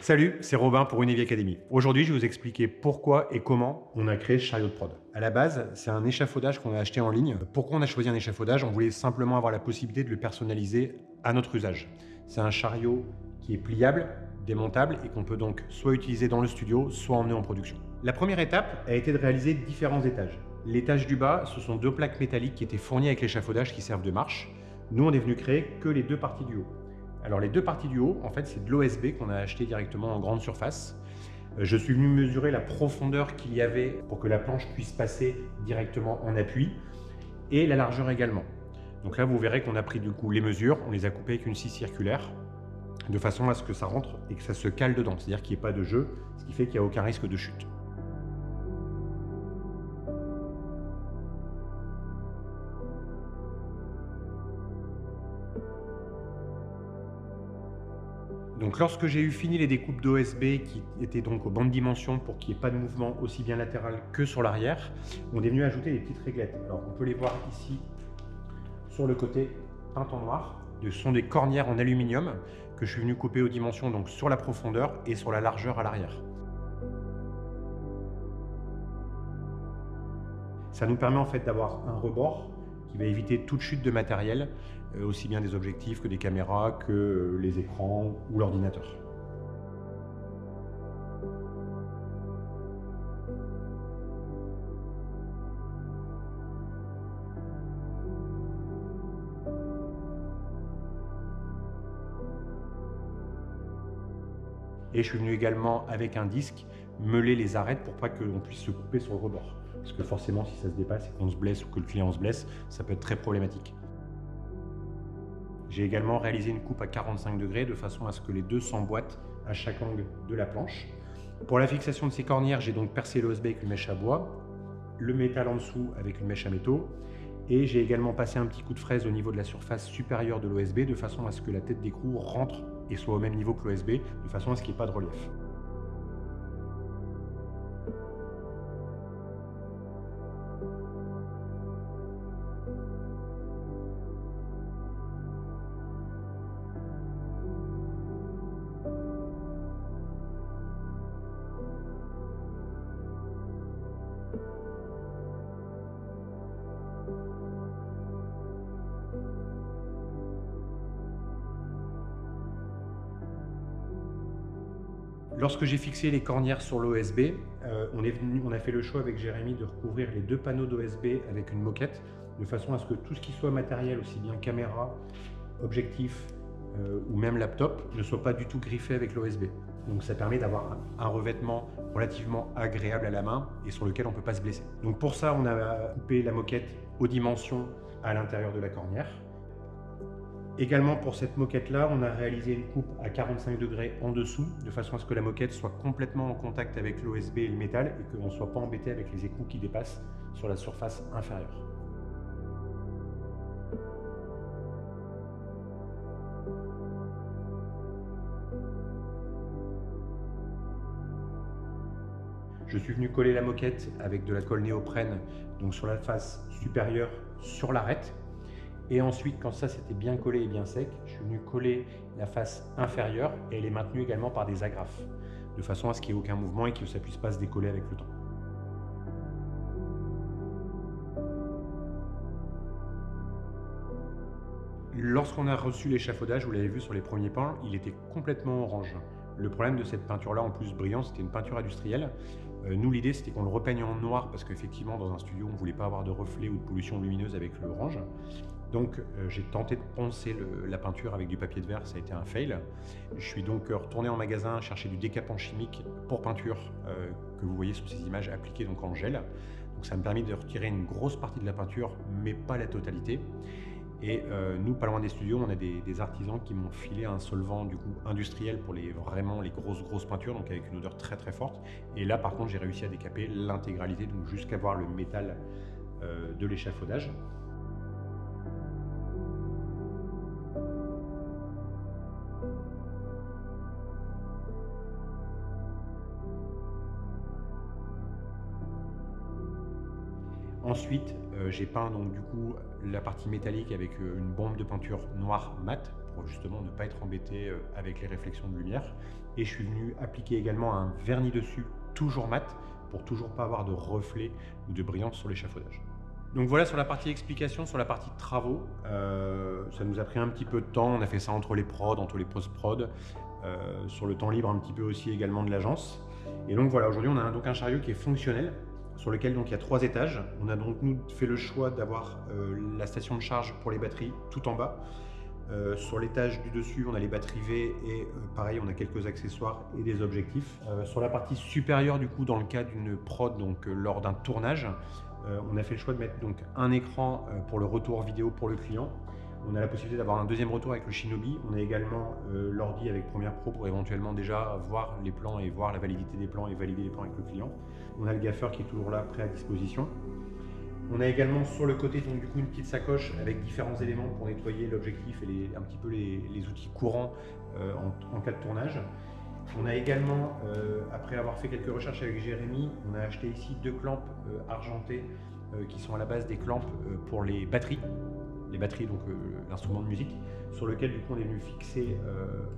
Salut, c'est Robin pour Univi Academy. Aujourd'hui, je vais vous expliquer pourquoi et comment on a créé Chariot de Prod. À la base, c'est un échafaudage qu'on a acheté en ligne. Pourquoi on a choisi un échafaudage? On voulait simplement avoir la possibilité de le personnaliser à notre usage. C'est un chariot qui est pliable, démontable et qu'on peut donc soit utiliser dans le studio, soit emmener en production. La première étape a été de réaliser différents étages. L'étage du bas, ce sont deux plaques métalliques qui étaient fournies avec l'échafaudage qui servent de marche. Nous, on est venu créer que les deux parties du haut. Alors les deux parties du haut, en fait, c'est de l'OSB qu'on a acheté directement en grande surface. Je suis venu mesurer la profondeur qu'il y avait pour que la planche puisse passer directement en appui et la largeur également. Donc là, vous verrez qu'on a pris du coup les mesures, on les a coupées avec une scie circulaire de façon à ce que ça rentre et que ça se cale dedans, c'est-à-dire qu'il n'y ait pas de jeu, ce qui fait qu'il n'y a aucun risque de chute. Donc lorsque j'ai eu fini les découpes d'OSB qui étaient donc aux bonnes dimensions pour qu'il n'y ait pas de mouvement aussi bien latéral que sur l'arrière, on est venu ajouter des petites réglettes. Alors on peut les voir ici sur le côté peint en noir. Ce sont des cornières en aluminium que je suis venu couper aux dimensions donc sur la profondeur et sur la largeur à l'arrière. Ça nous permet en fait d'avoir un rebord qui va éviter toute chute de matériel, aussi bien des objectifs que des caméras, que les écrans ou l'ordinateur. Et je suis venu également avec un disque meuler les arêtes pour pas qu'on puisse se couper sur le rebord. Parce que forcément, si ça se dépasse et qu'on se blesse ou que le client se blesse, ça peut être très problématique. J'ai également réalisé une coupe à 45 degrés de façon à ce que les deux s'emboîtent à chaque angle de la planche. Pour la fixation de ces cornières, j'ai donc percé l'OSB avec une mèche à bois, le métal en dessous avec une mèche à métaux, et j'ai également passé un petit coup de fraise au niveau de la surface supérieure de l'OSB de façon à ce que la tête d'écrou rentre et soit au même niveau que l'OSB, de façon à ce qu'il n'y ait pas de relief. Lorsque j'ai fixé les cornières sur l'OSB, on a fait le choix avec Jérémy de recouvrir les deux panneaux d'OSB avec une moquette, de façon à ce que tout ce qui soit matériel, aussi bien caméra, objectif ou même laptop, ne soit pas du tout griffé avec l'OSB. Donc ça permet d'avoir un revêtement relativement agréable à la main et sur lequel on ne peut pas se blesser. Donc pour ça, on a coupé la moquette aux dimensions à l'intérieur de la cornière. Également pour cette moquette-là, on a réalisé une coupe à 45 degrés en dessous, de façon à ce que la moquette soit complètement en contact avec l'OSB et le métal et qu'on ne soit pas embêté avec les écrous qui dépassent sur la surface inférieure. Je suis venu coller la moquette avec de la colle néoprène, donc sur la face supérieure, sur l'arête. Et ensuite, quand ça c'était bien collé et bien sec, je suis venu coller la face inférieure et elle est maintenue également par des agrafes, de façon à ce qu'il n'y ait aucun mouvement et que ça ne puisse pas se décoller avec le temps. Lorsqu'on a reçu l'échafaudage, vous l'avez vu sur les premiers plans, il était complètement orange. Le problème de cette peinture-là, en plus brillante, c'était une peinture industrielle. Nous, l'idée, c'était qu'on le repeigne en noir parce qu'effectivement, dans un studio, on ne voulait pas avoir de reflets ou de pollution lumineuse avec l'orange. Donc, j'ai tenté de poncer la peinture avec du papier de verre, ça a été un fail. Je suis donc retourné en magasin chercher du décapant chimique pour peinture que vous voyez sur ces images appliquées donc en gel. Donc, ça me permet de retirer une grosse partie de la peinture, mais pas la totalité. Et nous, pas loin des studios, on a des artisans qui m'ont filé un solvant du coup industriel pour vraiment les grosses peintures, donc avec une odeur très très forte. Et là, par contre, j'ai réussi à décaper l'intégralité, donc jusqu'à voir le métal de l'échafaudage. Ensuite, j'ai peint donc du coup la partie métallique avec une bombe de peinture noire mat pour justement ne pas être embêté avec les réflexions de lumière. Et je suis venu appliquer également un vernis dessus toujours mat pour toujours pas avoir de reflets ou de brillance sur l'échafaudage. Donc voilà sur la partie explication, sur la partie travaux, ça nous a pris un petit peu de temps, on a fait ça entre les prods, entre les post-prod, sur le temps libre un petit peu aussi également de l'agence. Et donc voilà, aujourd'hui on a donc un chariot qui est fonctionnel, sur lequel donc il y a 3 étages. On a donc nous fait le choix d'avoir la station de charge pour les batteries tout en bas. Sur l'étage du dessus, on a les batteries V et pareil, on a quelques accessoires et des objectifs. Sur la partie supérieure, du coup, dans le cas d'une prod, donc lors d'un tournage, on a fait le choix de mettre donc un écran pour le retour vidéo pour le client. On a la possibilité d'avoir un deuxième retour avec le Shinobi. On a également l'ordi avec Premiere Pro pour éventuellement déjà voir les plans et voir la validité des plans et valider les plans avec le client. On a le gaffeur qui est toujours là, prêt à disposition. On a également sur le côté donc, du coup, une petite sacoche avec différents éléments pour nettoyer l'objectif et un petit peu les outils courants en cas de tournage. On a également, après avoir fait quelques recherches avec Jérémy, on a acheté ici 2 clampes argentées qui sont à la base des clampes pour les batteries. Les batteries, donc l'instrument de musique, sur lequel du coup on est venu fixer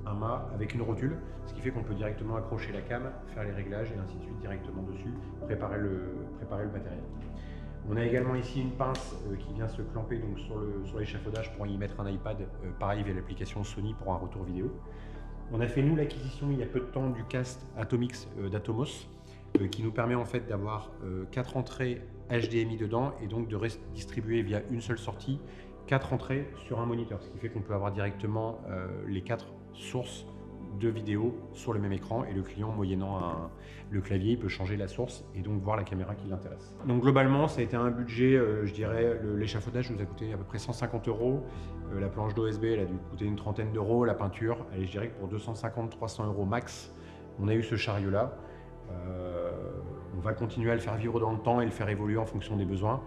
un mât avec une rotule, ce qui fait qu'on peut directement accrocher la cam, faire les réglages et ainsi de suite directement dessus, préparer le matériel. On a également ici une pince qui vient se clamper donc sur l'échafaudage pour y mettre un iPad, pareil via l'application Sony pour un retour vidéo. On a fait nous l'acquisition il y a peu de temps du casque Atomix d'Atomos qui nous permet en fait d'avoir 4 entrées HDMI dedans et donc de distribuer via une seule sortie 4 entrées sur un moniteur, ce qui fait qu'on peut avoir directement les 4 sources de vidéos sur le même écran et le client, moyennant le clavier, il peut changer la source et donc voir la caméra qui l'intéresse. Donc globalement, ça a été un budget, je dirais, l'échafaudage nous a coûté à peu près 150 €. La planche d'OSB, elle a dû coûter une trentaine d'euros. La peinture, allez, je dirais que pour 250-300 € max, on a eu ce chariot-là. On va continuer à le faire vivre dans le temps et le faire évoluer en fonction des besoins.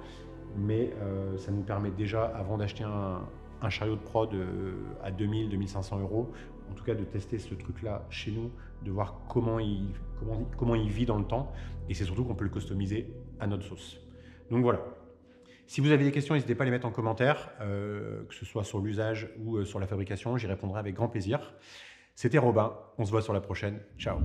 Mais ça nous permet déjà, avant d'acheter un chariot de prod à 2000-2500 €, en tout cas de tester ce truc-là chez nous, de voir comment il vit dans le temps. Et c'est surtout qu'on peut le customiser à notre sauce. Donc voilà. Si vous avez des questions, n'hésitez pas à les mettre en commentaire, que ce soit sur l'usage ou sur la fabrication, j'y répondrai avec grand plaisir. C'était Robin, on se voit sur la prochaine. Ciao.